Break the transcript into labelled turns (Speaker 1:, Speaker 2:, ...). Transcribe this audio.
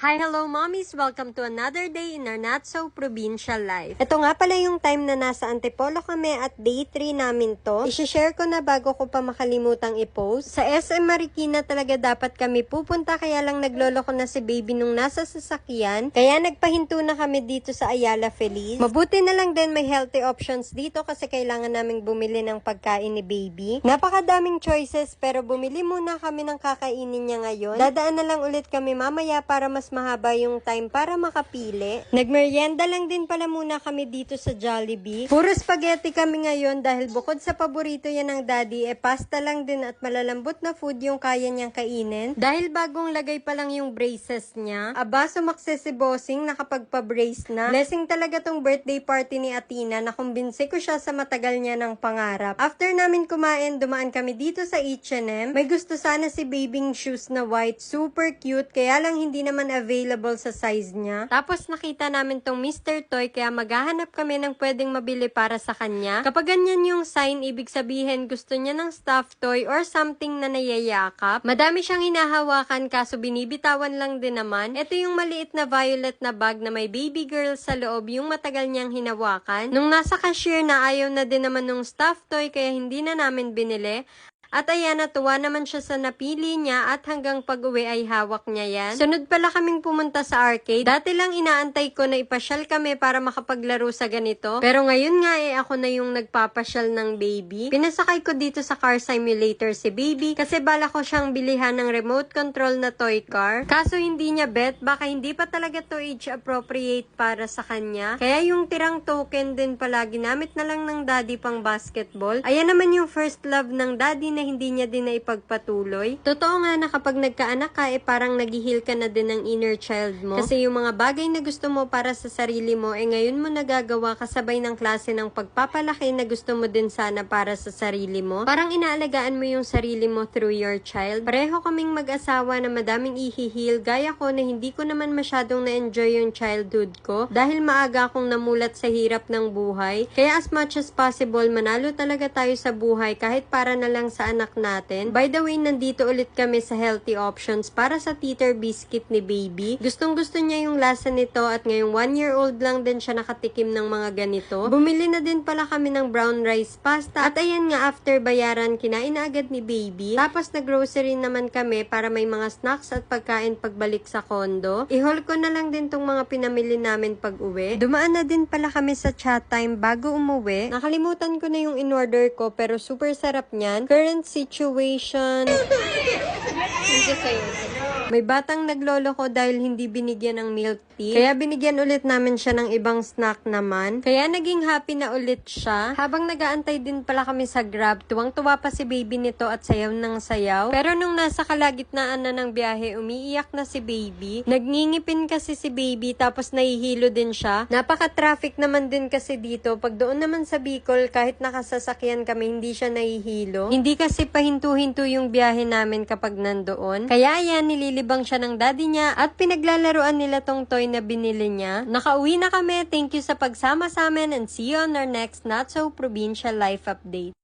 Speaker 1: Hi, hello mommies! Welcome to another day in our not-so-provincial life. Ito nga pala yung time na nasa Antipolo kami at day 3 namin to. I-share ko na bago ko pa makalimutang i-post. Sa SM Marikina talaga dapat kami pupunta, kaya lang naglolo ko na si baby nung nasa sasakyan. Kaya nagpahinto na kami dito sa Ayala Feliz. Mabuti na lang din may healthy options dito kasi kailangan naming bumili ng pagkain ni baby. Napakadaming choices pero bumili muna kami ng kakainin niya ngayon. Dadaan na lang ulit kami mamaya para mas mahaba yung time para makapili. Nagmerienda lang din pala muna kami dito sa Jollibee. Puro spaghetti kami ngayon dahil bukod sa paborito yan ng daddy, pasta lang din at malalambot na food yung kaya niyang kainin. Dahil bagong lagay pa lang yung braces niya. Aba, sumakses si Bossing, nakapagpa-brace na. Blessing talaga tong birthday party ni Athena, nakumbinsi ko siya sa matagal niya ng pangarap. After namin kumain, dumaan kami dito sa H&M. May gusto sana si babying shoes na white, super cute, kaya lang hindi naman available sa size niya. Tapos nakita namin tong Mr. Toy, kaya maghahanap kami ng pwedeng mabili para sa kanya. Kapag ganyan yung sign, ibig sabihin gusto niya ng stuffed toy or something na nayayakap. Madami siyang hinahawakan kaso binibitawan lang din naman. Ito yung maliit na violet na bag na may baby girl sa loob, yung matagal niyang hinawakan. Nung nasa cashier na, ayaw na din naman nung stuffed toy kaya hindi na namin binili. At ayan, natuwa naman siya sa napili niya at hanggang pag-uwi ay hawak niya yan. Sunod pala kaming pumunta sa arcade. Dati lang inaantay ko na ipasyal kami para makapaglaro sa ganito. Pero ngayon nga ako na yung nagpapasyal ng baby. Pinasakay ko dito sa car simulator si baby kasi bala ko siyang bilihan ng remote control na toy car. Kaso hindi niya bet, baka hindi pa talaga to age appropriate para sa kanya. Kaya yung tirang token din pala ginamit na lang ng daddy pang basketball. Ayan naman yung first love ng daddy na hindi niya din na ipagpatuloy. Totoo nga na kapag nagkaanak ka, parang naghihil ka na din ng inner child mo. Kasi yung mga bagay na gusto mo para sa sarili mo, ngayon mo nagagawa kasabay ng klase ng pagpapalaki na gusto mo din sana para sa sarili mo. Parang inaalagaan mo yung sarili mo through your child. Pareho kaming mag-asawa na madaming ihihil, gaya ko na hindi ko naman masyadong na-enjoy yung childhood ko dahil maaga akong namulat sa hirap ng buhay. Kaya as much as possible, manalo talaga tayo sa buhay kahit para na lang sa anak natin. By the way, nandito ulit kami sa healthy options para sa teeter biscuit ni baby. Gustong gusto niya yung lasa nito at ngayong 1-year-old lang din siya nakatikim ng mga ganito. Bumili na din pala kami ng brown rice pasta at ayan nga, after bayaran, kinain na agad ni baby. Tapos nag-grocery naman kami para may mga snacks at pagkain pagbalik sa condo. I-haul ko na lang din tong mga pinamili namin pag uwi. Dumaan na din pala kami sa chat time bago umuwi. Nakalimutan ko na yung in-order ko pero super sarap niyan. Current situation. May batang naglolo ko dahil hindi binigyan ng milk tea. Kaya binigyan ulit namin siya ng ibang snack naman. Kaya naging happy na ulit siya. Habang nagaantay din pala kami sa Grab, tuwang-tuwa pa si baby nito at sayaw ng sayaw. Pero nung nasa kalagitnaan na ng biyahe, umiiyak na si baby. Nagngingipin kasi si baby tapos nahihilo din siya. Napaka-traffic naman din kasi dito. Pag doon naman sa Bicol, kahit nakasasakyan kami, hindi siya nahihilo. Hindi kasi pahinto-hinto yung biyahe namin kapag nandoon. Kaya yan, nililibang siya ng daddy niya at pinaglalaruan nila tong toy na binili niya. Nakauwi na kami. Thank you sa pagsama sa amin and see you on our next Not So Provincial Life Update.